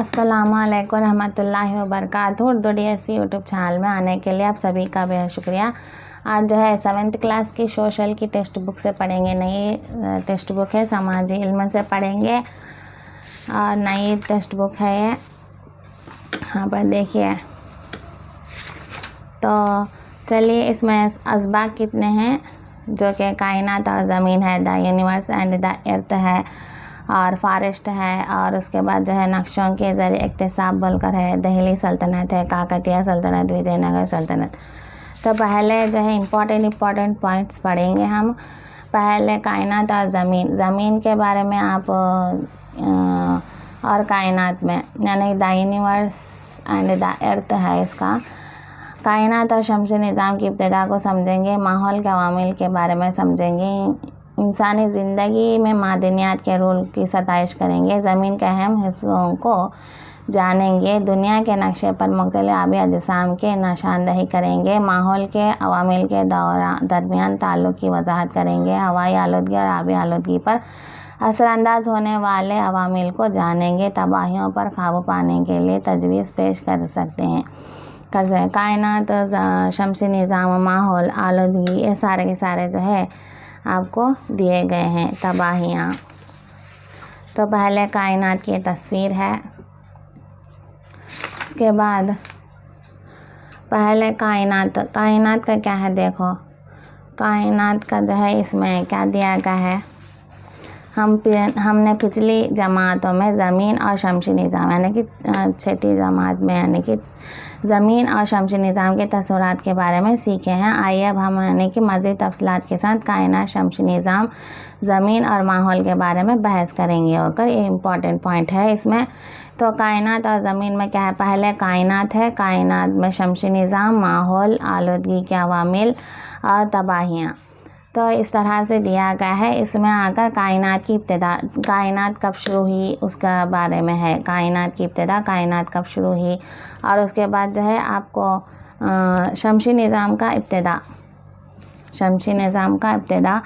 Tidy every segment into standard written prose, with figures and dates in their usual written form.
अस्सलामुअलैकुम रहमतुल्लाहि व बरकातहू। उर्दू DSC यूट्यूब चैनल में आने के लिए आप सभी का बेहद शुक्रिया। आज जो है 7th क्लास की सोशल की टेक्स्ट बुक से पढ़ेंगे। नई टेक्स्ट बुक है, समाजी इल्म से पढ़ेंगे और नई टेक्स्ट बुक है ये। यहाँ पर देखिए, तो चलिए इसमें असबाब कितने हैं, जो कि कायनात और ज़मीन है, the universe and the earth है, और फॉरेस्ट है, और उसके बाद जो है नक्शों के ज़रिए इक्तिसाब बोलकर है, दिल्ली सल्तनत है, काकतीय सल्तनत, विजयनगर सल्तनत। तो पहले जो है इम्पॉर्टेंट पॉइंट्स पढ़ेंगे हम। पहले कायनात और ज़मीन। ज़मीन के बारे में आप और कायनात में यानी the universe and the earth है इसका। कायनात और शमसी निज़ाम की इब्तिदा को समझेंगे। माहौल के अवामिल के बारे में समझेंगे। इंसानी ज़िंदगी में मादनियात के रोल की सताइश करेंगे। ज़मीन के अहम हिस्सों को जानेंगे। दुनिया के नक्शे पर मुख्तलिफ आबी अजसाम के निशानदही करेंगे। माहौल के अवामिल के दरमियान ताल्लुक़ की वजाहत करेंगे। हवाई आलूदगी और आबी आलूदगी पर असरअंदाज होने वाले अवामिल को जानेंगे। तबाहियों पर काबू पाने के लिए तजवीज़ पेश कर सकते हैं। कायनात, शमसी निज़ाम, माहौल, आलूदगी, ये सारे के सारे जो है आपको दिए गए हैं। तबाहियाँ, तो पहले कायनात की तस्वीर है। उसके बाद पहले कायनात का क्या है, देखो कायनात का जो है इसमें क्या दिया गया है। हमने पिछली जमातों में ज़मीन और शमसी निज़ाम यानी कि छठी जमात में यानी कि ज़मीन और शमसी निज़ाम के तस्वुरात के बारे में सीखे हैं। आइए अब हम यानी कि मज़ीद तफसीलात के साथ कायनात, शमसी निज़ाम, ज़मीन और माहौल के बारे में बहस करेंगे होकर। ये इम्पॉर्टेंट पॉइंट है इसमें। तो कायनात और ज़मीन में क्या है, पहले कायनात है। कायनात में शमसी निज़ाम, माहौल, आलूदगी के अवामिल और तबाहियाँ, तो इस तरह से दिया गया है। इसमें आकर कायनात की इब्तिदा, कायनात कब शुरू हुई उसका बारे में है। कायनात की इब्तिदा, कायनात कब शुरू हुई, और उसके बाद जो है आपको शमसी निज़ाम का इब्तिदा, शमसी निज़ाम का इब्तिदा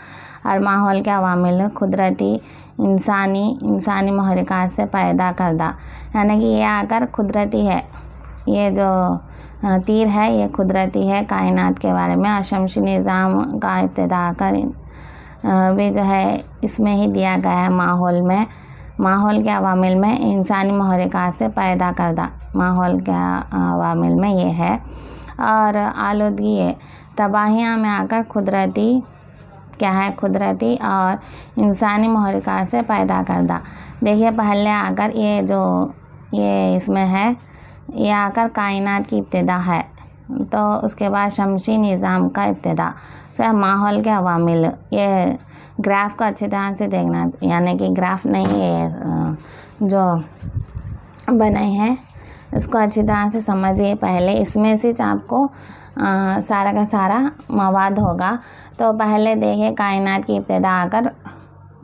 और माहौल के अवामिल, कुदरती, इंसानी महरक़ात से पैदा करदा, यानी कि ये आकर कुदरती है। ये जो तीर है ये कुदरती है कायनात के बारे में। और शमसी निज़ाम का इब्तिदा कर भी जो है इसमें ही दिया गया है। माहौल के अवामिल में इंसानी महरक़ात से पैदा करदा, माहौल के अवामिल में ये है। और आलूदगी है, तबाहियाँ में आकर कुदरती क्या है, कुदरती और इंसानी महरक़ात से पैदा करदा। देखिए पहले आकर ये इसमें है, ये आकर कायनात की इब्तिदा है। तो उसके बाद शमसी निज़ाम का इब्तिदा, फिर माहौल के अवामिल। ये ग्राफ को अच्छी तरह से देखना, यानी कि ग्राफ नहीं, ये जो बनाए हैं इसको अच्छी तरह से समझिए। पहले इसमें से आपको सारा का सारा मवाद होगा। तो पहले देखिए कायनात की इब्तिदा आकर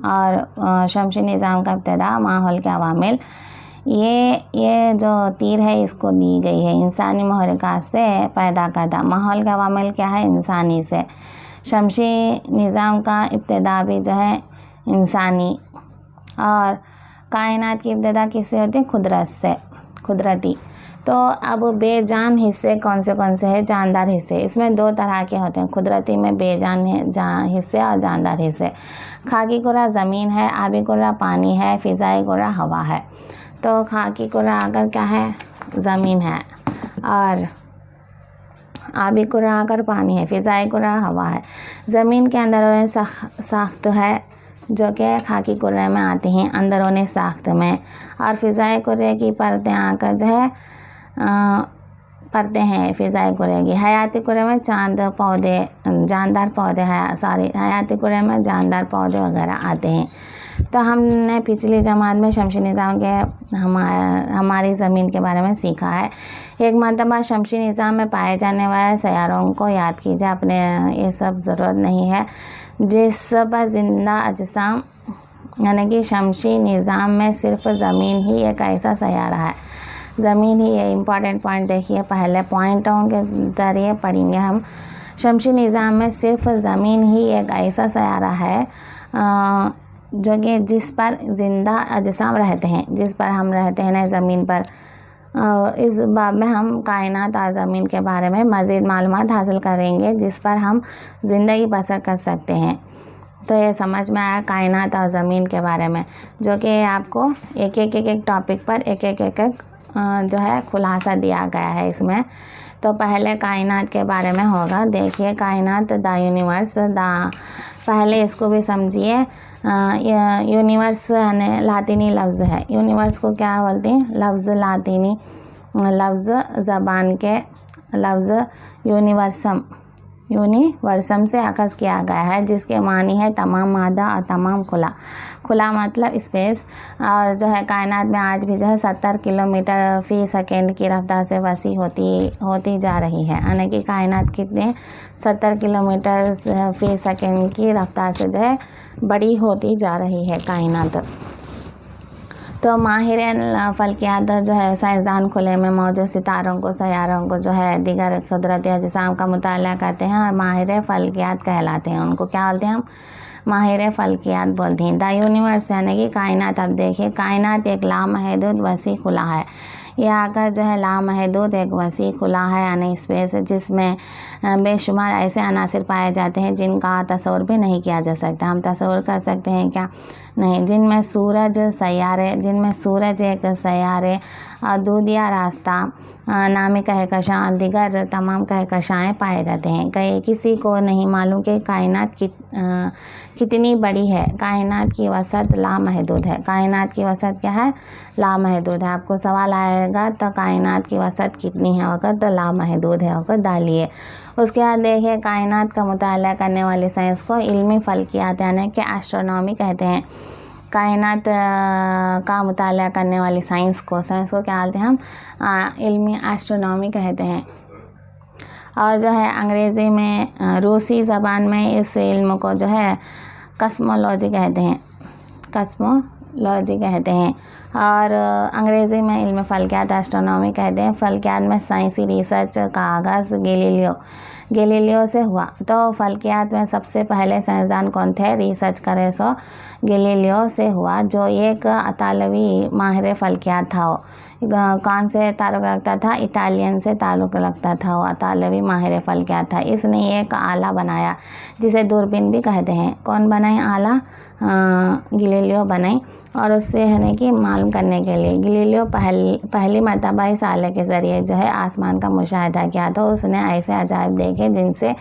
और शमसी निज़ाम का इब्तिदा, माहौल के अवामिल। ये जो तीर है इसको दी गई है इंसानी महरक़ात से पैदा करदा। माहौल का अवामिल क्या है, इंसानी से। शमसी निज़ाम का इब्तिदा भी जो है इंसानी। और कायनात की इब्तिदा किससे होती है, कुदरत से, कुदरती। तो अब बेजान हिस्से कौन से हैं, जानदार हिस्से। इसमें दो तरह के होते हैं, कुदरती में बेजान हिस्से और जानदार हिस्से। खाकी कुरा ज़मीन है, आबी कुरा पानी है, फ़िज़ाई कुरा हवा है। तो खाकी कुरा अगर क्या है, ज़मीन है, और आबी कुरा अगर पानी है, फ़िज़ाई कुरा हवा है। ज़मीन के अंदरूनी साख्त है जो कि खाकी कुरे में आती हैं, अंदरूनी साख्त में। और फ़िज़ाई कुरे की परतें आकर जो है परतें हैं फ़िज़ाई कुरे की। हयाती कुरे में जानदार पौधे हयाती कुरे में जानदार पौधे वगैरह आते हैं। तो हमने पिछली जमात में शमसी निज़ाम के हमारी ज़मीन के बारे में सीखा है। एक मरतबा शमसी निज़ाम में पाए जाने वाले सैयारों को याद कीजिए। अपने ये सब ज़रूरत नहीं है। जिस पर ज़िंदा अजसाम यानी कि शमसी निज़ाम में सिर्फ ज़मीन ही एक ऐसा सैयारा है। ज़मीन ही, ये इम्पॉर्टेंट पॉइंट देखिए, पहले पॉइंटों के ज़रिए पढ़ेंगे हम। शमसी निज़ाम में सिर्फ ज़मीन ही एक ऐसा सैयारा है जो कि जिस पर ज़िंदा अजसाम रहते हैं, जिस पर हम रहते हैं ना ज़मीन पर। इस बाब में हम कायनात और ज़मीन के बारे में मज़ीद मालूमात हासिल करेंगे जिस पर हम ज़िंदगी बसर कर सकते हैं। तो ये समझ में आया कायनात और ज़मीन के बारे में, जो कि आपको एक टॉपिक पर एक जो है खुलासा दिया गया है इसमें। तो पहले कायनात के बारे में होगा। देखिए कायनात, द यूनिवर्स, पहले इसको भी समझिए। यूनिवर्स यानी लातीनी लफ्ज़ है। यूनिवर्स को क्या बोलते हैं? लफ्ज़ लातीनी लफ्ज़ ज़बान के लफ्ज़ यूनिवर्सम से अखज़ किया गया है, जिसके मानी है तमाम मादा और तमाम खुला मतलब स्पेस। और जो है कायनात में आज भी जो है 70 किलोमीटर फ़ी सेकेंड की रफ्तार से वसी होती जा रही है। यानी कि कायनात कितने 70 किलोमीटर फ़ी सेकेंड की रफ्तार से जो है बड़ी होती जा रही है कायनात। तो माहिर फल्कियात जो है साइंसदान खुले में मौजूद सितारों को, सैयारों को जो है दीगर कुदरती अजसाम का मुताला करते हैं और माहिर फल्कियात कहलाते हैं। उनको क्या बोलते हैं हम? माहिर फल्कियात बोलते हैं। द यूनिवर्स यानी कि कायनात। अब देखिए कायनात एक लामहदूद वसी खुला है। यह आकर जो है लामहदूद एक वसी खुला है यानी स्पेस, जिसमें बेशुमार ऐसे अनासिर पाए जाते हैं जिनका तस्वुर भी नहीं किया जा सकता। हम तस्वुर कर सकते हैं क्या? नहीं। जिनमें सूरज एक सैयारे और दूधिया रास्ता नामी कहकशां और दिगर तमाम कहकशाएँ पाए जाते हैं। किसी को नहीं मालूम कि कायनात कितनी बड़ी है। कायनात की वसत लामहदूद है। कायनात की वसत क्या है? लामहदूद है। आपको सवाल आएगा तो कायनात की वसत कितनी है वक़्त? तो लामहदूद है वक़्त डालिए। उसके बाद देखिए कायनात का मुताला करने वाली साइंस को इल्मी फल्कियात यानी कि एस्ट्रोनॉमी कहते हैं। कायनात का मुताला करने वाली साइंस को क्या बोलते हैं हम? इल्मी एस्ट्रोनॉमी कहते हैं। और जो है अंग्रेज़ी में, रूसी ज़बान में इस इल्म को जो है कस्मोलॉजी कहते हैं। और अंग्रेज़ी में इल्म फल्कियात एस्ट्रोनॉमी कहते हैं। फल्कियात में साइंसी रिसर्च का आगाज़ गैलीलियो से हुआ। तो फल्कियात में सबसे पहले साइंसदान कौन थे? रिसर्च करे सो गैलीलियो से हुआ, जो एक इतालवी माहिर फल्कियात था। कौन से ताल्लुक़ रखता था? इटालियन से ताल्लुक़ रखता था। वो इतालवी माहिर फल्कियात था। इसने एक आला बनाया जिसे दूरबीन भी कहते हैं। कौन बनाई आला? गैलीलियो बनाई। और उससे है कि मालूम करने के लिए गैलीलियो पहली मर्तबा इस आले के ज़रिए जो है आसमान का मुशाहिदा किया। तो उसने ऐसे अजायब देखे जिनसे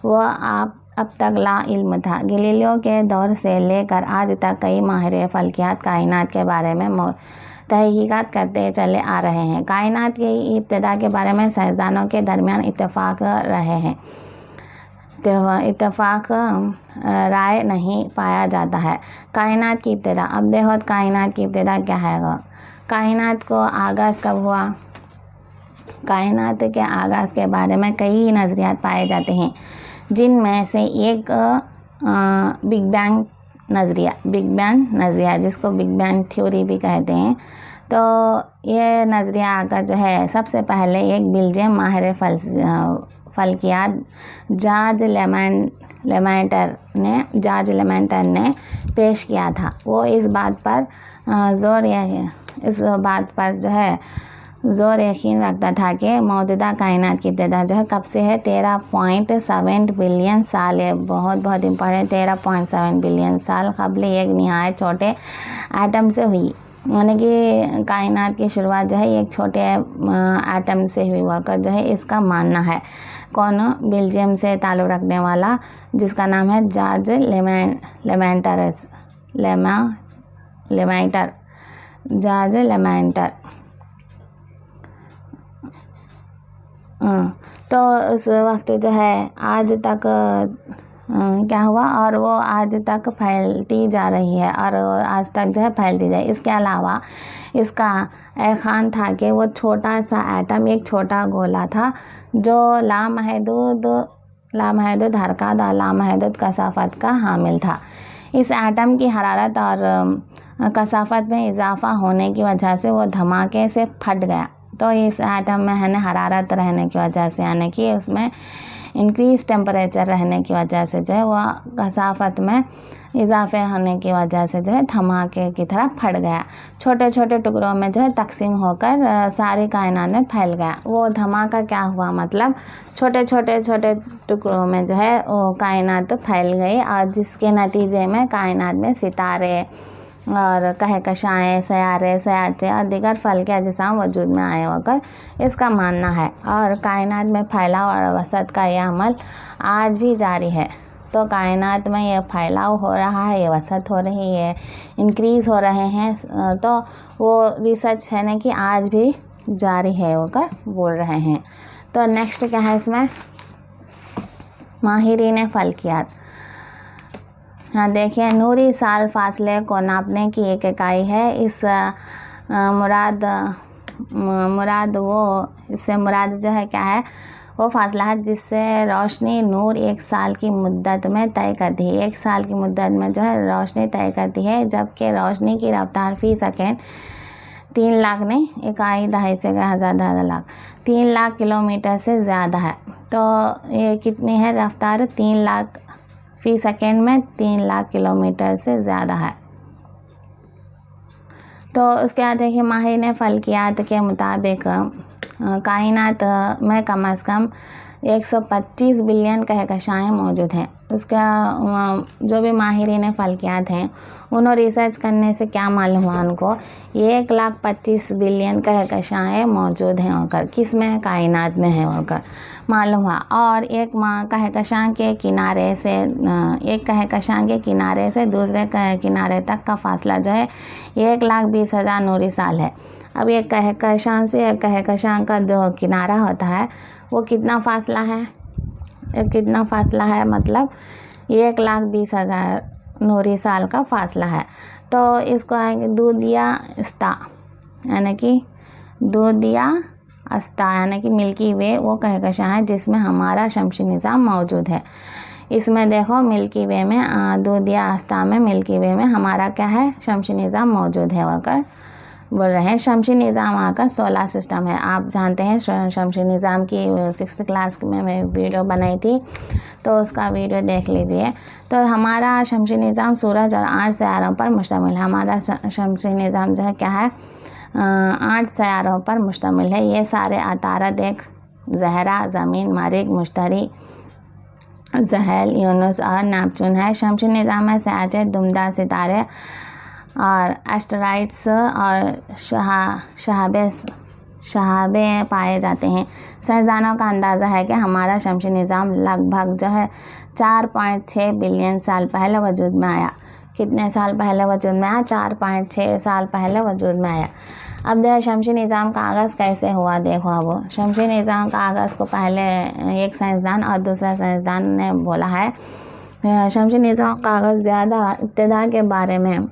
वो अब तक ला इल्म था। गैलीलियो के दौर से लेकर आज तक कई माहिर फल्कियात कायनात के बारे में तहकीकात करते चले आ रहे हैं। कायनात की इब्तिदा के बारे में साइंसदानों के दरमियान इत्तेफाक राय नहीं पाया जाता है। कायनात की इब्तिदा। अब देखो कायनात की इब्तिदा क्या है? कायनात को आगाज़ कब हुआ? कायनात के आगाज़ के बारे में कई नज़रियात पाए जाते हैं, जिनमें से एक बिग बैंग नज़रिया जिसको बिग बैंग थ्योरी भी कहते हैं। तो ये नज़रिया आकर जो है सबसे पहले एक बेल्जियम माहिर फल्कियात जॉर्ज लेमेंटर ने पेश किया था। वो इस बात पर जो है ज़ोर यकीन रखता था कि मौजूदा कायनात की इब्तिदा जो है कब से है? 13.7 बिलियन साल। है बहुत इम्पोर्टेंट। 13.7 बिलियन साल कबल एक निहायत छोटे एटम से हुई। यानी कि कायनात की शुरुआत जो है एक छोटे एटम से हुई वक़्त जो है इसका मानना है। कौन? बेल्जियम से ताल्लुक़ रखने वाला जिसका नाम है जॉर्ज लेमेंटर। तो उस वक्त जो है आज तक क्या हुआ? और वो आज तक फैलती जा रही है और आज तक जो है फैलती जाए। इसके अलावा इसका ख़्याल था कि वो छोटा सा एटम एक छोटा गोला था जो लामहदूद हरकत और लामहदूद कसाफत का हामिल था। इस एटम की हरारत और कसाफत में इजाफा होने की वजह से वो धमाके से फट गया। तो इस एटम में है ना हरारत रहने की वजह से, यानी कि उसमें इंक्रीज टेम्परेचर रहने की वजह से जो है वह कसाफत में इजाफे होने की वजह से जो है धमाके की तरह फट गया, छोटे छोटे टुकड़ों में जो है तकसीम होकर सारी कायनात में फैल गया। वो धमाका क्या हुआ, मतलब छोटे छोटे टुकड़ों में जो है वो कायनात तो फैल गई, और जिसके नतीजे में कायनात में सितारे और कहकशाएँ, सयारे, सयाचे और दीगर फल के अजसाम वजूद में आए होकर इसका मानना है। और कायनात में फैलाव और वसत का यह अमल आज भी जारी है। तो कायनात में ये फैलाव हो रहा है, ये वसत हो रही है, इंक्रीज़ हो रहे हैं, तो वो रिसर्च है ना कि आज भी जारी है होकर बोल रहे हैं। तो नेक्स्ट क्या है इसमें, माहिरीन फल्कियात। हाँ देखिए, नूरी साल फासले को नापने की एक इकाई है। इस इससे मुराद जो है क्या है, वो फासला है जिससे रोशनी नूर एक साल की मुद्दत में तय करती है। एक साल की मुद्दत में जो है रोशनी तय करती है, जबकि रोशनी की रफ्तार फी सेकेंड 3 लाख नहीं, इकाई दहाई से 1000 3 लाख किलोमीटर से ज़्यादा है। तो ये कितनी है रफ्तार, 3 लाख फी सेकेंड में 3 लाख किलोमीटर से ज़्यादा है। तो उसके बाद देखिए, माहिरीन फल्कियात के मुताबिक कायनात में कम से कम 125 बिलियन कहकशाएँ मौजूद हैं। उसका जो भी माहिरीन फल्कियात हैं, उन्होंने रिसर्च करने से क्या मालूम हुआ उनको, 125 बिलियन कहकशाएँ मौजूद हैं होकर, किस में, कायनात में है होकर मालूम हुआ। और एक कहकशां के किनारे से दूसरे किनारे तक का फासला जो है 1,20,000 नूरी साल है। अब ये कहकशां से कहकशां का जो किनारा होता है वो कितना फासला है, मतलब 1,20,000 नूरी साल का फासला है। तो इसको आएंगे दूधिया अस्ता, यानी कि दूधिया अस्ता यानी कि मिल्की वे वो कहकशां है जिसमें हमारा शमसी निज़ाम मौजूद है। इसमें देखो मिल्की वे में दूधिया अस्ता में मिल्की वे में हमारा क्या है, शमसी निज़ाम मौजूद है होकर बोल रहे हैं। शमसी निज़ाम आकर सोलर सिस्टम है। आप जानते हैं शमसी निज़ाम की 6th क्लास में मैं वीडियो बनाई थी, तो उसका वीडियो देख लीजिए। तो हमारा शमसी निज़ाम सूरज और 8 सितारों पर मुश्तमिल है। हमारा शमसी निज़ाम जो है क्या है, 8 सितारों पर मुश्तमिल है। ये सारे अतारद एक ज़हरा, ज़मीन, मरीख, मुश्तरी, ज़हल, यूनुस और नेपच्यून है। शमसी निज़ाम में सयाचे, दुमदार सितारे और एस्टेरॉइड्स और शहाबे पाए जाते हैं। साइंसदानों का अंदाज़ा है कि हमारा शमसी निज़ाम लगभग जो है 4.6 बिलियन साल पहले वजूद में आया। कितने साल पहले वजूद में आया, 4.6 साल पहले वजूद में आया। अब देखो शमसी निज़ाम का आगाज़ कैसे हुआ, देखो अब शमसी निज़ाम का आगाज़ को पहले एक साइंसदान और दूसरा साइंसदान ने बोला है। शमसी निज़ाम का आगाज़ ज़्यादा इब्तिदा के बारे में,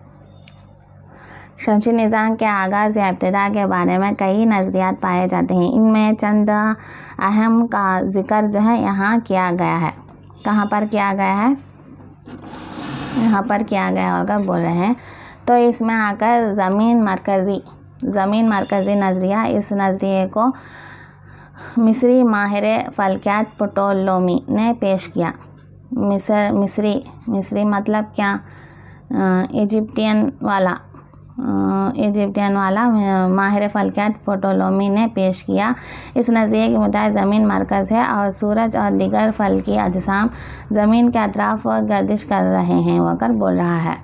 शमसी निज़ाम के आगाज़ या इब्तिदा के बारे में कई नज़रियात पाए जाते हैं। इनमें चंद अहम का ज़िक्र जो है यहाँ किया गया है। कहाँ पर किया गया है, यहाँ पर किया गया होगा बोल रहे हैं। तो इसमें आकर ज़मीन मरकज़ी नज़रिया, इस नज़रिए को मिस्री माहिर फल्कियात प्टोलेमी ने पेश किया। मिस्री मतलब क्या, इजिप्टियन वाला माहिर फल्कियात प्टोलेमी ने पेश किया। इस नज़रिए के मुताबिक ज़मीन मरकज़ है और सूरज और दीगर फल्की अजसाम ज़मीन के अतराफ गर्दिश कर रहे हैं वकर बोल रहा है।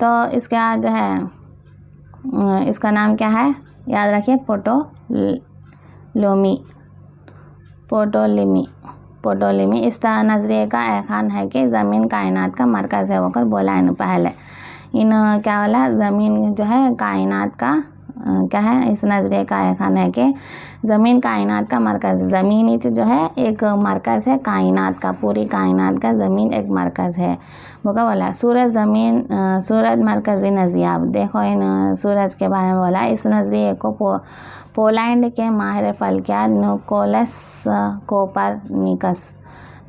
तो इसका जो है, इसका नाम क्या है, याद रखिए, प्टोलेमी। इस नज़रिए का एखान है कि ज़मीन कायनात का मरकज़ है होकर बोला है पहले। इन क्या बोला, ज़मीन जो है कायनात का क्या है, इस नज़रिए का एखान है कि ज़मीन कायनात का मरकज़, ज़मीन ही जो है एक मरकज़ है कायनात का, पूरी कायनात का ज़मीन एक मरकज़ है वो क्या बोला। सूरज मरकज़ी नज़रिया, देखो इन सूरज के बारे में बोला। इस नज़रिए को पोलैंड के माहिर फल्कियात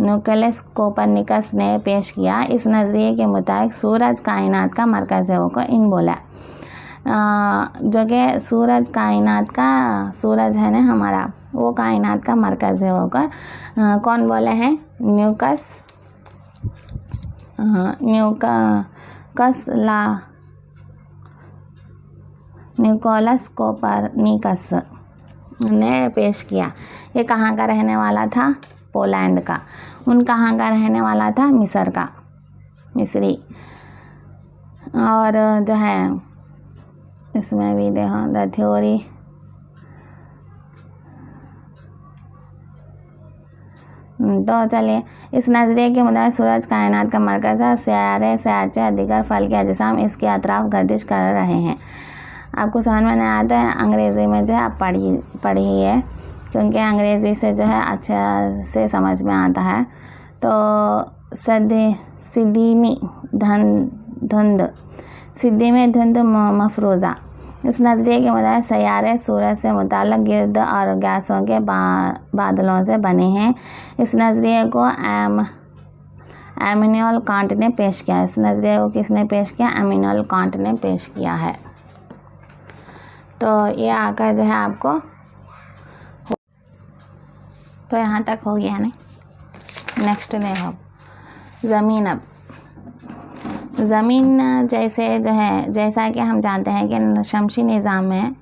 न्यूक्लियस कोपरनिकस ने पेश किया। इस नज़रिए के मुताबिक सूरज कायनात का मरकज़ है वो को इन बोला। जो कि सूरज है ना हमारा, वो कायनात का मरकज़ है वो का कौन बोले हैं, निकोलस कोपरनिकस ने पेश किया। ये कहाँ का रहने वाला था? पोलैंड का। उन कहाँ का रहने वाला था? मिस्र का, मिस्री। और जो है इसमें भी देखो द थ्योरी तो चलिए, इस नज़रिए के मुताबिक सूरज कायनात का मरकज़ है। सियारे से अच्छे अधिकार फल के अजसाम इसके अतराफ गर्दिश कर रहे हैं। आपको समझ में नहीं आता है अंग्रेज़ी में जो है आप पढ़िए, क्योंकि अंग्रेज़ी से जो है अच्छा से समझ में आता है। तो सिद्धि में धुंध मफरूज़ा। इस नज़रिए के मुताबिक सैयारे सूरज से मुताल्लिक़ गिर्द और गैसों के बादलों से बने हैं। इस नज़रिए को इमैनुएल कांट ने पेश किया। इस नज़रिए को किसने पेश किया? इमैनुएल कांट ने पेश किया है। तो ये आकर जो है आपको तो यहाँ तक हो गया नहीं। नेक्स्ट देखो ज़मीन। अब ज़मीन जैसे जो है, जैसा कि हम जानते हैं कि शमसी निज़ाम में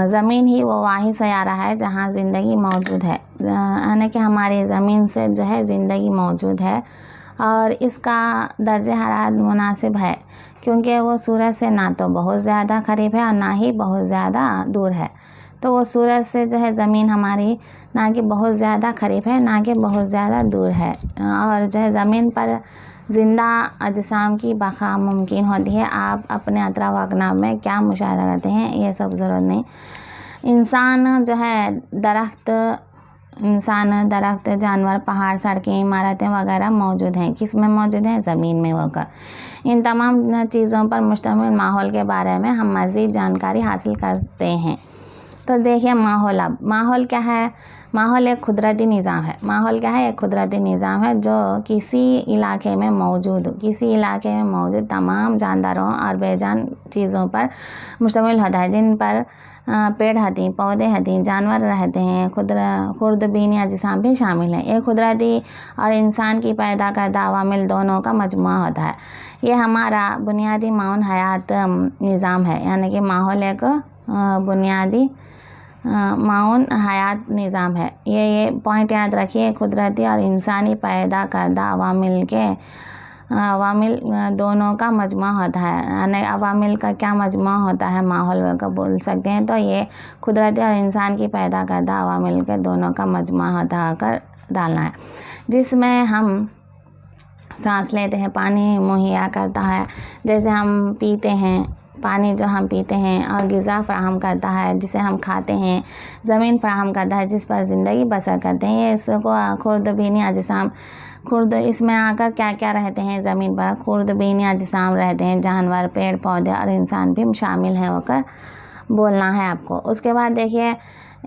ज़मीन ही वो वाहिद सयारा है जहाँ ज़िंदगी मौजूद है, यानी कि हमारी ज़मीन से जो है ज़िंदगी मौजूद है। और इसका दर्जे हरारत मुनासिब है, क्योंकि वो सूरज से ना तो बहुत ज़्यादा करीब है और ना ही बहुत ज़्यादा दूर है। तो वो सूरज से जो है ज़मीन हमारी ना कि बहुत ज़्यादा करीब है, ना कि बहुत ज़्यादा दूर है। और जो है ज़मीन पर ज़िंदा अजसाम की बका मुमकिन होती है। आप अपने अतराफ अकनाफ में क्या मुशाहिदा करते हैं ये सब ज़रूरत नहीं। इंसान जो है दरख्त, जानवर, पहाड़, सड़कें, इमारतें वगैरह मौजूद हैं। किस में मौजूद हैं? ज़मीन में होकर। इन तमाम चीज़ों पर मुश्तमिल माहौल के बारे में हम मज़ीद जानकारी हासिल करते हैं। तो देखिए माहौल। अब माहौल क्या है? माहौल एक कुदरती निज़ाम है। माहौल क्या है? एक कुदरती निज़ाम है जो किसी इलाके में मौजूद तमाम जानदारों और बेजान चीज़ों पर मुश्तमिल होता है, जिन पर पेड़ हती, पौधे हती, जानवर रहते हैं। खुर्दबीनी अजसाम भी शामिल हैं। ये कुदरती और इंसान की पैदा करदा अवामिल दोनों का मजमुआ होता है। ये हमारा बुनियादी माउन हयात निज़ाम है, यानी कि माहौल एक बुनियादी माउन हयात निज़ाम है। ये पॉइंट याद रखिए, कुदरती और इंसानी पैदा करदा अवामिल दोनों का मजमुआ होता है। यानी अवामिल का क्या मजमुआ होता है माहौल का बोल सकते हैं। तो ये कुदरती और इंसान की पैदा करदा अवामिल के दोनों का मजमुआ होता कर डालना है, जिसमें हम सांस लेते हैं, पानी मुहैया करता है। जैसे हम पीते हैं, पानी जो हम पीते हैं, और ग़िज़ा फराहम करता है जिसे हम खाते हैं। ज़मीन फराहम करता है जिस पर ज़िंदगी बसर करते हैं। ये इसको खुर्दबीनी अजसाम, इसमें आकर क्या क्या रहते हैं ज़मीन पर? खुर्दबीनी अजसाम रहते हैं, जानवर, पेड़ पौधे और इंसान भी शामिल है होकर बोलना है आपको। उसके बाद देखिए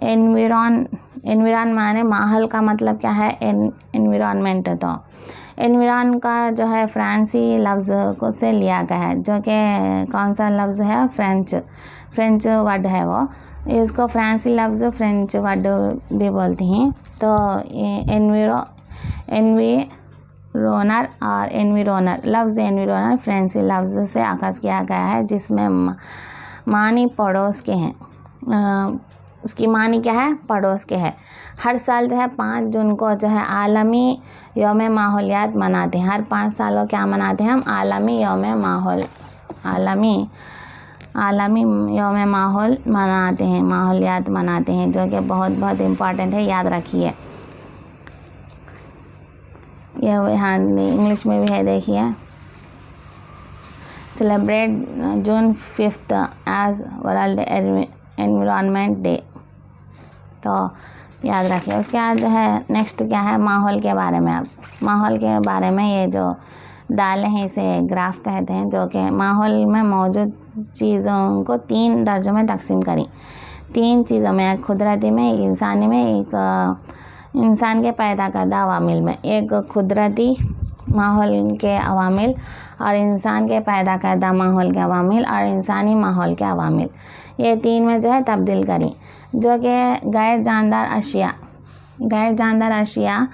एनविरॉन माने माहौल का मतलब क्या है? एनविरॉनमेंट। तो एनविरॉन का जो है फ्रांसी लफ्ज़ को से लिया गया है, जो कि कौन सा लफ्ज़ है? फ्रेंच वर्ड है वो। इसको फ्रांसी लफ्ज़ फ्रेंच वर्ड भी बोलती हैं। तो एनविरोनर और एनविरोनर लफ्ज़ फ्रांसी लफ्ज़ से अख़ज़ किया गया है, जिसमें मानी पड़ोस के हैं। उसकी मानी क्या है? पड़ोस के है। हर साल जो है 5 जून को जो है आलमी यौम माहौलियात मनाते हैं। हर 5 सालों क्या मनाते हैं हम? आलमी यौम माहौल मनाते हैं, माहौलियात मनाते हैं, जो कि बहुत बहुत इम्पॉर्टेंट है, याद रखिए। यह यहाँ इंग्लिश में भी है, देखिए। सेलिब्रेट जून 5 एज वर्ल्ड एनवायरनमेंट डे। तो याद रखिए। उसके बाद जो है नेक्स्ट क्या है? माहौल के बारे में। अब माहौल के बारे में ये जो डाले हैं इसे ग्राफ कहते हैं, जो कि माहौल में मौजूद चीज़ों को 3 दर्जों में तकसीम करी। 3 चीज़ों में, एक कुदरती में, एक इंसानी में, एक इंसान के पैदा करदा अवामिल में। एक कुदरती माहौल के अवामिल और इंसान के पैदा करदा माहौल के अवामिल और इंसानी माहौल के अवामिल, ये 3 में जो है तब्दील करी, जो कि गैर जानदार अशिया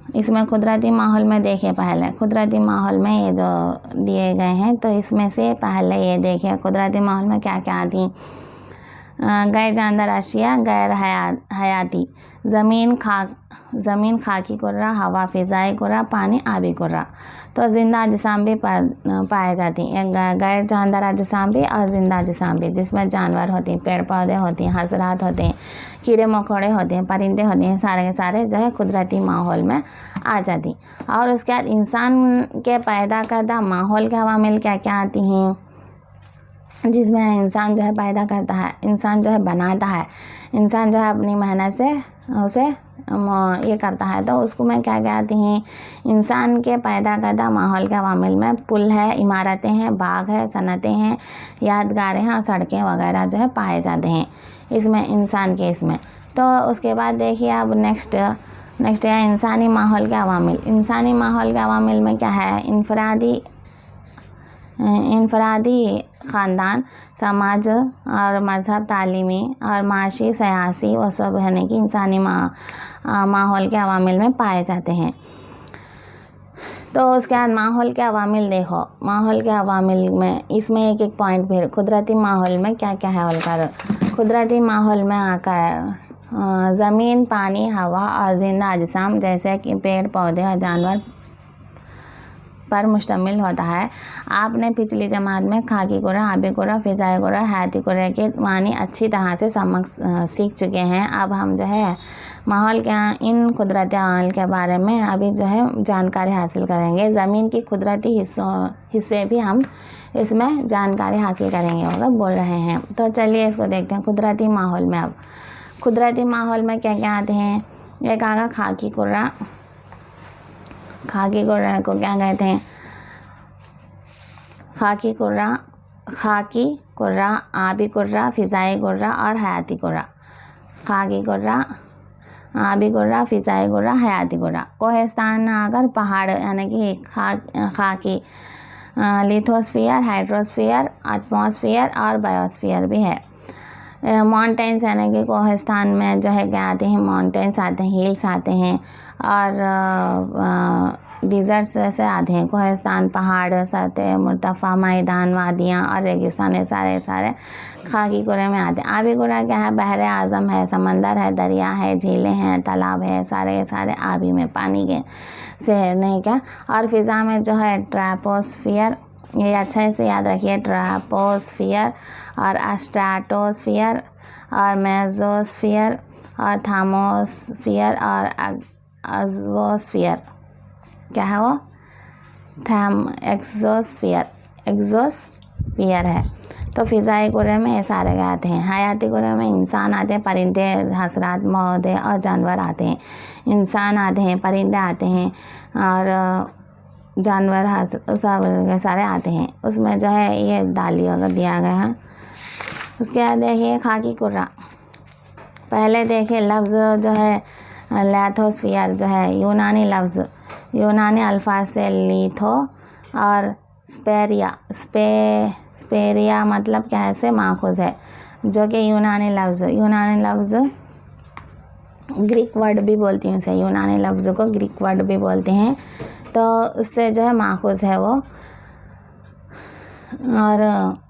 इसमें कुदरती माहौल में देखिए, पहले कुदरती माहौल में ये जो दिए गए हैं, तो इसमें से पहले ये देखिए कुदरती माहौल में क्या क्या आती। गैर जानदार अशिया गैर हयाती, ज़मीन खाकी कुर्रा, हवा फ़िज़ाई कुर्रा, पानी आबी कुर्रा। तो ज़िंदा अजसाम भी पाए जाती हैं, गैर जानदार अजसाम भी और ज़िंदा अजसाम भी, जिसमें जानवर होते हैं, पेड़ पौधे होते हैं, हजरात होते हैं, कीड़े मकोड़े होते हैं, परिंदे होते हैं, सारे के सारे जो है कुदरती माहौल में आ जाती। और उसके बाद इंसान के पैदा करदा माहौल के अवामिल क्या क्या आती हैं, जिसमें इंसान जो है पैदा करता है, इंसान जो है बनाता है, इंसान जो है अपनी मेहनत से उसे ये करता है, तो उसको में क्या क्या आती हैं। इंसान के पैदा करदा माहौल के अवामिल में पुल है, इमारतें हैं, बाग है, सनतें हैं, यादगारें हैं और सड़कें वगैरह जो है पाए जाते हैं इसमें, इंसान के इसमें। तो उसके बाद देखिए अब नेक्स्ट है इंसानी माहौल के अवामिल। इंसानी माहौल के अवामिल में क्या है, इनफरादी ख़ानदान, समाज और मज़हब, तालीमी और माशी, सियासी वो सब है कि इंसानी माहौल के अवामिल में पाए जाते हैं। तो उसके बाद माहौल के अवामिल देखो, माहौल के अवामिल में इसमें एक एक पॉइंट फिर कुदरती माहौल में क्या क्या है बोलकर। कुदरती माहौल में आकर ज़मीन, पानी, हवा और ज़िंदा अजसाम जैसे कि पेड़ पौधे और जानवर पर मुश्तमिल होता है। आपने पिछली जमात में खाकी कुर्रा, आबी कुर्रा, फ़िज़ाई कुर्रा, हयाती कुर्रा के मानी अच्छी तरह से सीख चुके हैं। अब हम जो है माहौल के इन कुदरती अवामिल के बारे में अभी जो है जानकारी हासिल करेंगे। ज़मीन की कुदरती हिस्से भी हम इसमें जानकारी हासिल करेंगे होगा बोल रहे हैं। तो चलिए इसको देखते हैं कुदरती माहौल में। अब कुदरती माहौल में क्या क्या आते हैं। एक आगा खाकी कुर्रा, खाकी कुर्रा को क्या कहते हैं, खाकी कुर्रा, आबी कुर्रा, फ़िज़ाई कुर्रा और हयाती कुर्रा। खाकी कुर्रा, आबी कुर्रा, फ़िज़ाई कुर्रा, हयाती कुर्रा। कोहिस्तान अगर पहाड़ यानी कि खाकी लिथोस्फीयर, हाइड्रोस्फीयर, एटमॉस्फेयर और बायोस्फीयर भी है। माउंटेन्स यानी कि कोहिस्तान में जो है क्या आते हैं, माउंटेन्स आते हैं, हिल्स आते हैं और डिज़र्ट्स से आते हैं। कोहिस्तान पहाड़, सतह मुर्तफ़ा, मैदान, वादियाँ और रेगिस्तान सारे खाकी कुर्रे में आते हैं। आबी कुर्रा क्या है, बहरे आज़म है, समंदर है, दरिया है, झीलें हैं, तालाब है, सारे आबी में पानी के से नहीं क्या। और फ़िज़ा में जो है ट्रापोस्फियर, ये अच्छे से याद रखिए, ट्रापोस्फियर और स्ट्राटोस्फियर और मेसोस्फियर और थार्मोस्फियर और एक्सोस्फियर। क्या है वो, एक्सोस्फियर है। तो फ़िज़ाई कुर्रे में ये सारे आते हैं। हयाती कुर्रे में इंसान आते हैं, परिंदे, हशरात, पौधे और जानवर आते हैं। इंसान आते हैं, परिंदे आते हैं और जानवर सब सारे आते हैं। उसमें जो है ये दाली अगर दिया गया है। उसके बाद देखिए खाकी कुर्रा, पहले देखिए लफ्ज़ जो है लिथोस्फियर जो है यूनानी लफ्ज़, यूनानी अल्फाज से लिथो और स्पेरिया मतलब क्या है से माखूज़ है, जो कि यूनानी लफ्ज़ ग्रीक वर्ड भी बोलती हैं उसे, यूनानी लफ्ज़ को ग्रीक वर्ड भी बोलते हैं। तो उससे जो है माखूज़ है वो। और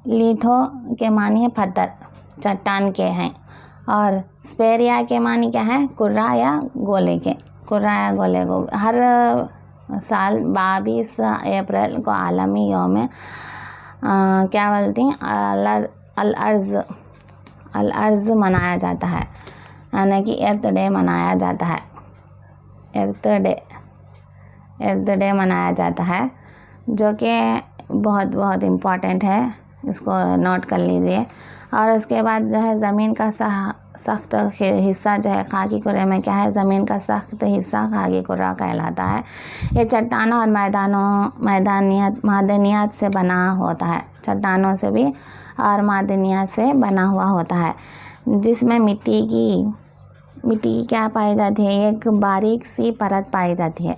लिथो के मानी है पत्थर, चट्टान के हैं। और स्पेरिया के मानी क्या है, कुर्रा या गोले के, को हर साल 22 अप्रैल को आलमी यौम क्या बोलती हैं अल अर्ज़ मनाया जाता है, यानी कि अर्थ डे मनाया जाता है। अर्थ डे मनाया जाता है, जो कि बहुत इम्पॉर्टेंट है, इसको नोट कर लीजिए। और उसके बाद जो है ज़मीन का सख्त हिस्सा जो है खाकी कुर्रे में क्या है, ज़मीन का सख्त हिस्सा खाकी कुर्रा कहलाता है। ये चट्टानों और मादनियात से बना होता है, चट्टानों से भी और मादनियात से बना हुआ होता है, जिसमें मिट्टी की क्या पाई जाती है, एक बारीक सी परत पाई जाती है,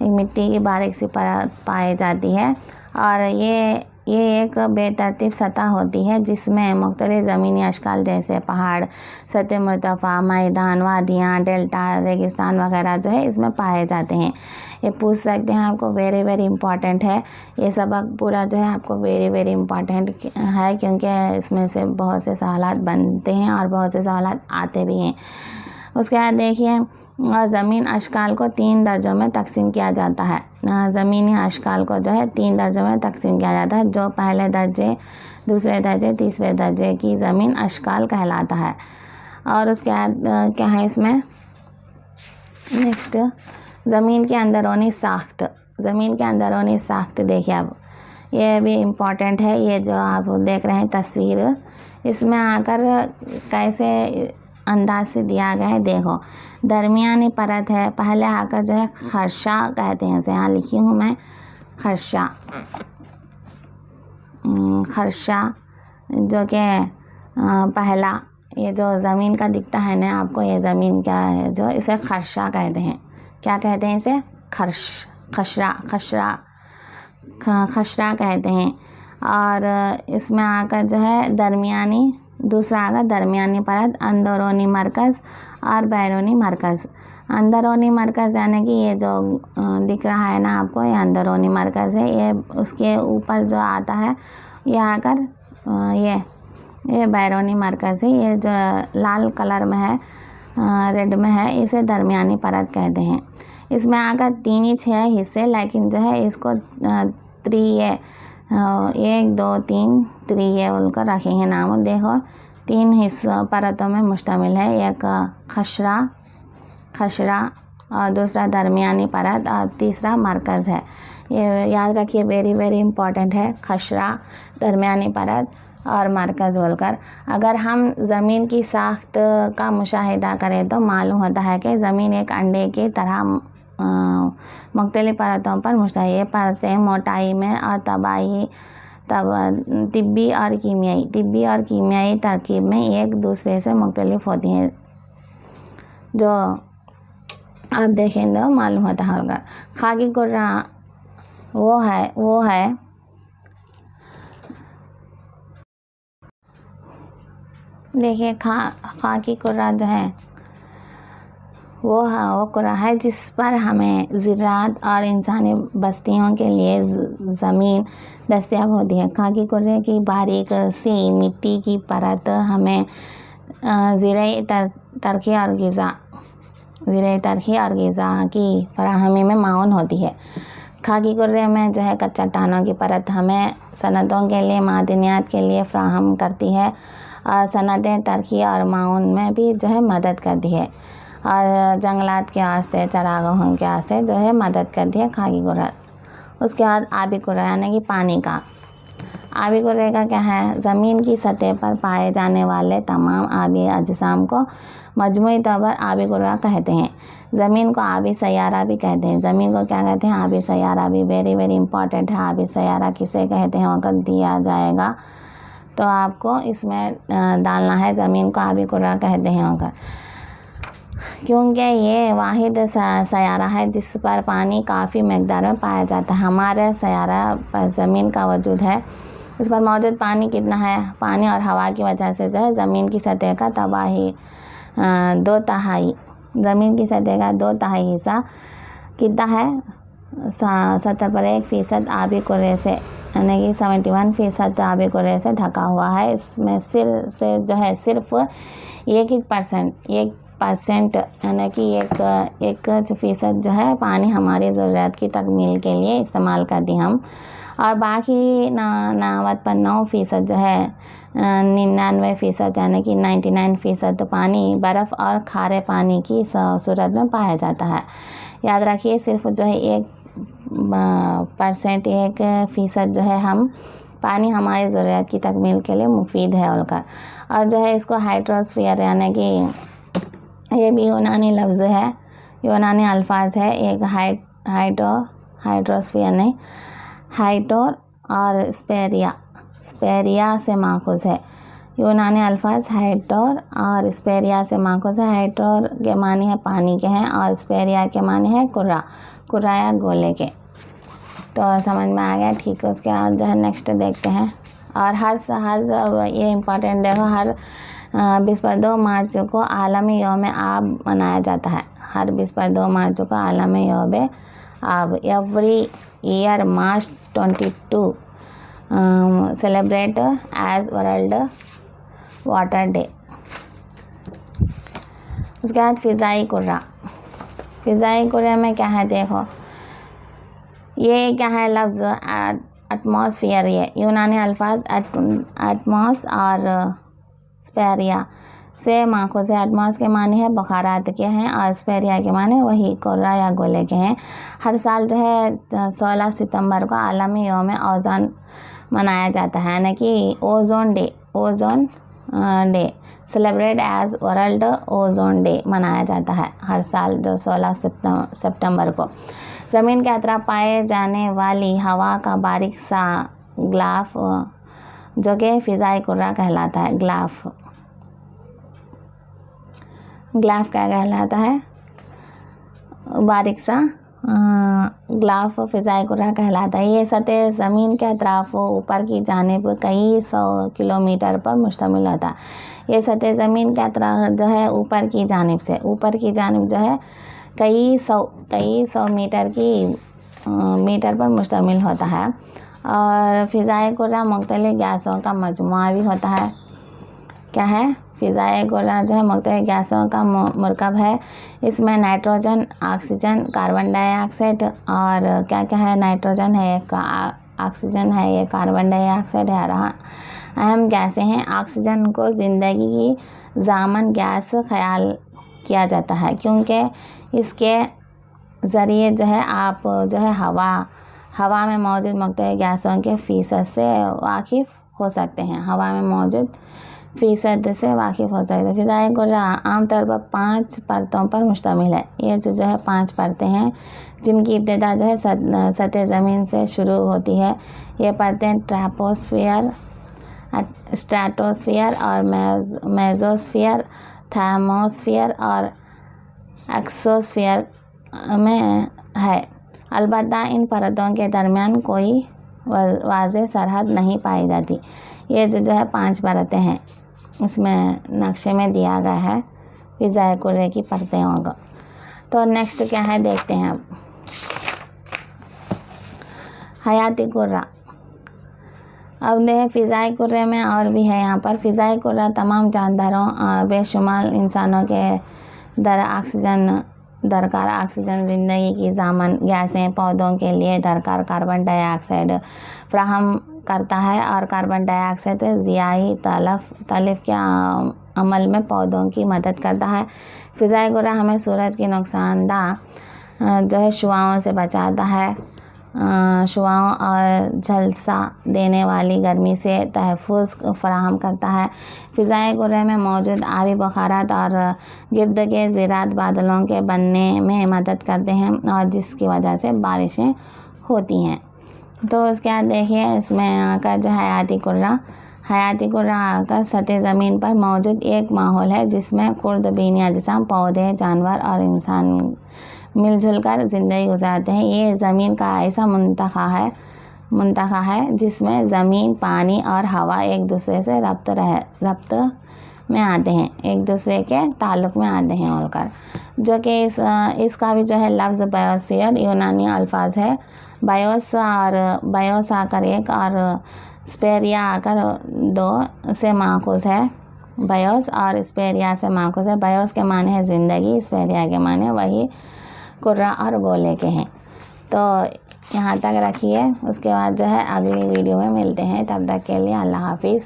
एक मिट्टी की बारीक सी परत पाई जाती है। और ये ये एक बेतरतीब सतह होती है जिसमें मुख्तलिफ ज़मीनी अशकाल जैसे पहाड़, सतह मुर्तफ़ा, मैदान, वादियाँ, डेल्टा, रेगिस्तान वगैरह जो है इसमें पाए जाते हैं। ये पूछ सकते हैं आपको, वेरी वेरी इंपॉर्टेंट है ये सबक पूरा जो है आपको वेरी वेरी इंपॉर्टेंट है, क्योंकि इसमें से बहुत से सवालात बनते हैं और बहुत से सवालात आते भी हैं। उसके बाद देखिए ज़मीन अशकाल को 3 दर्जों में तकसीम किया जाता है। ज़मीनी अशकाल को जो है 3 दर्जों में तकसीम किया जाता है, जो पहले दर्जे, दूसरे दर्जे, तीसरे दर्जे की ज़मीन अशकाल कहलाता है। और उसके बाद क्या है इसमें नेक्स्ट, ज़मीन की अंदरूनी साख्त। ज़मीन के अंदरूनी साख्त देखिए, अब ये भी इम्पॉर्टेंट है। ये जो आप देख रहे हैं तस्वीर, इसमें आकर कैसे अंदाज से दिया गया है देखो। दरमियानी परत है, पहले आकर जो है खर्शा कहते हैं, यहाँ लिखी हूँ मैं खर्शा, खर्शा जो कि पहला ये जो ज़मीन का दिखता है ना आपको, ये ज़मीन क्या है जो इसे खर्शा कहते हैं। क्या कहते हैं इसे? खशरा कहते हैं। और इसमें आकर जो है दरमियानी, दूसरा आकर दरमियानी परत, अंदरूनी मरकज़ और बैरूनी मरकज़। अंदरूनी मरकज़ यानी कि ये जो दिख रहा है ना आपको, ये अंदरूनी मरकज़ है। ये उसके ऊपर जो आता है ये आकर ये बैरूनी मरकज़ है। ये जो लाल कलर में है, रेड में है, इसे दरमियानी परत कहते हैं। इसमें आकर 6 हिस्से, लेकिन जो है इसको 1 2 3 त्रिये बोलकर रखे हैं नाम। देखो 3 हिस्सों परतों में मुश्तमिल है। एक खशरा और दूसरा दरमियानी परत और तीसरा मरकज़ है। ये याद रखिए, वेरी वेरी इंपॉर्टेंट है, खशरा, दरमियानी परत और मरकज़ बोलकर। अगर हम ज़मीन की साख्त का मुशाहिदा करें तो मालूम होता है कि ज़मीन एक अंडे की तरह मुख्तलिफ परतों पर मुश्तमिल। ये परतें मोटाई में और तिब्बी और कीमियाई तरकीब में एक दूसरे से मुख्तलिफ होती हैं, जो आप देखेंगे तो मालूम होता होगा। खाकी कुर्रा वो है देखिए, खाकी कुर्रा जो है वो कुर्रा है जिस पर हमें ज़राअत और इंसानी बस्तियों के लिए ज़मीन दस्तयाब होती है। खाकी कुर्रे की बारीक सी मिट्टी की परत हमें ज़राई तरक्की और ग़िज़ा की फराहमी में माउन होती है। खाकी कुर्रे में जो है चट्टानों की परत हमें सनतों के लिए, मादनियात के लिए फराहम करती है और सनतें तरक्की और माउन में भी जो है मदद करती है, और जंगलात के वास्ते, चरागाहों के वास्ते जो है मदद करती है खाकी कुर्रा। उसके बाद आबी कुर्रा यानी कि पानी का। आबी कुर्रे का क्या है? ज़मीन की सतह पर पाए जाने वाले तमाम आबी अजसाम को मजमूई तौर पर आबी कुर्रा कहते हैं। ज़मीन को आबी सैयारा भी कहते हैं। ज़मीन को क्या कहते हैं? आबी सैयारा भी। वेरी वेरी इंपॉर्टेंट है, आबी सैयारा किसे कहते हैं अगर दिया जाएगा तो आपको इसमें डालना है, ज़मीन को आबी कुर्रा कहते हैं अगर, क्योंकि ये वाहिद सयारा है जिस पर पानी काफ़ी मकदार में पाया जाता है। हमारे सयारा पर ज़मीन का वजूद है, इस पर मौजूद पानी कितना है? पानी और हवा की वजह से जो है ज़मीन की सतह का ज़मीन की सतह का 2/3 हिस्सा कितना है? सतह पर 1% आबी कुर्रे से, यानी कि 71% आबी कुर्रे से ढका हुआ है। इसमें सिर्फ 1% यानी कि 1% जो है पानी हमारी ज़रूरत की तकमील के लिए इस्तेमाल करती हम, और बाकी 9% जो है 99% यानी कि 99% पानी बर्फ़ और खारे पानी की सूरत में पाया जाता है। याद रखिए, सिर्फ जो है 1% जो है हम पानी हमारी ज़रूरत की तकमील के लिए मुफीद है बोलकर। और जो है इसको हाइड्रोस्फीयर यानी कि ये भी यूनानी लफ्ज़ है, यूनानी अल्फाज है। एक हाइड्रोस्फीयर नहीं, हाइटोर और स्पेरिया से माखूज़ है। यूनानी अल्फाज हाइटोर और स्पेरिया से माखूज़ है। हाइटोर के मानी है पानी के हैं और स्पेरिया के मानी है कुर्रा या गोले के। तो समझ में आ गया, ठीक है। उसके बाद जो है नेक्स्ट देखते हैं। और हर ये इम्पॉर्टेंट देखो, हर 22 मार्च को आलमी यौम आब मनाया जाता है। हर 22 मार्च को आलमी यौम आब, every year March 22 celebrate as world water day. उसके बाद फ़िज़ाई कुर्रा। फ़िज़ाई कुर्रे में क्या है देखो, ये क्या है लफ्ज़ एटमॉस्फेयर, ये यूनानी अल्फाज एटमॉस और स्पेरिया से माखूज़ है। एटमॉस के माने हैं बुखारात के हैं और स्पेरिया के माने वही कुर्रा या गोले के हैं। हर साल जो है 16 सितंबर को आलमी यौम ओज़ोन मनाया जाता है, यानी कि ozone day celebrate as world ozone day मनाया जाता है हर साल जो 16 सितंबर को। ज़मीन के अतराफ पाए जाने वाली हवा का बारीक सा ग्लाफ जो कि फ़िज़ाई कुर्रा कहलाता है। ग्लाफ क्या कहलाता है? बारीक सा ग्लाफ फ़िज़ाई कुर्रा कहलाता है। ये सतह ज़मीन के अतराफ ऊपर की जानिब कई 100 किलोमीटर पर मुश्तमिल होता है। ये सतह ज़मीन के अतराफ जो है ऊपर की जानिब जो है कई सौ मीटर पर मुश्तमिल होता है। और फ़िज़ाई कुर्रा मुख्तलिफ़ गैसों का मजमुआ भी होता है। क्या है? फ़िज़ाई कुर्रा जो है मुख्तलिफ़ गैसों का मरकब है। इसमें नाइट्रोजन, ऑक्सीजन, कार्बन डाइऑक्साइड और क्या क्या है, नाइट्रोजन है, ऑक्सीजन है, ये कार्बन डाइऑक्साइड है। अहम गैसें हैं। ऑक्सीजन को ज़िंदगी की ज़ामन गैस ख्याल किया जाता है, क्योंकि इसके ज़रिए जो है आप जो है हवा में मौजूद मुख्तलिफ़ गैसों के फ़ीसद से वाकिफ़ हो सकते हैं। हवा में मौजूद फ़ीसद से वाकिफ़ हो सकते हैं। फ़िज़ाई कुर्रा आमतौर पर 5 परतों पर मुश्तमिल है। ये जो है 5 परतें हैं जिनकी इब्तिदा जो है सतह ज़मीन से शुरू होती है। ये परतें ट्रोपोस्फियर, स्ट्रेटोस्फियर और मेसोस्फियर, थर्मोस्फियर और एक्सोस्फियर में है। अलबत्ता इन परतों के दरमियान कोई वाज़ेह सरहद नहीं पाई जाती। ये जो है 5 परतें हैं, इसमें नक्शे में दिया गया है फ़िज़ाई कुर्रे की परतें होगा। तो नेक्स्ट क्या है देखते हैं अब। हयाती कुर्रा। अब देखें फ़िज़ाई कुर्रे में और भी है यहाँ पर। फ़िज़ाई कुर्रा तमाम जानदारों बेशुमार इंसानों के दरकार ऑक्सीजन, ज़िंदगी की ज़ामन गैसें, पौधों के लिए दरकार कार्बन डाइऑक्साइड फ्राहम करता है और कार्बन डाइऑक्साइड ज़ियाई तलफ़ के अमल में पौधों की मदद करता है। फ़िज़ाई कुर्रा हमें सूरज की नुकसानदा जो है शुआओं से बचाता है। शुआओं और झलसा देने वाली गर्मी से तहफ़्फ़ुज़ फ़राहम करता है। फ़िज़ाई कुर्रे में मौजूद आबी बुखारात और गिर्द के ज़रात बादलों के बनने में मदद करते हैं और जिसकी वजह से बारिशें होती हैं। तो उसके बाद देखिए इसमें आकर जो हयाती कुर्रा आकर सतह ज़मीन पर मौजूद एक माहौल है जिसमें खुर्दबीन अजसाम, पौधे, जानवर और इंसान मिलजुल कर ज़िंदगी गुजारते हैं। ये ज़मीन का ऐसा मुंतखा है जिसमें ज़मीन, पानी और हवा एक दूसरे से रब्त में आते हैं, एक दूसरे के ताल्लुक़ में आते हैं होकर, जो कि इसका भी जो है लफ्ज़ बायोस्फीयर यूनानी अल्फाज है। बायोस आकर एक और स्पेरिया आकर 2 से माखूज़ है। बायोस और स्पेरिया से माखूज़ है। बायोस के माने है ज़िंदगी, स्पेरिया के माने वही कुर्रा और गोले के हैं। तो यहाँ तक रखिए, उसके बाद जो है अगली वीडियो में मिलते हैं। तब तक के लिए अल्लाह हाफिज़।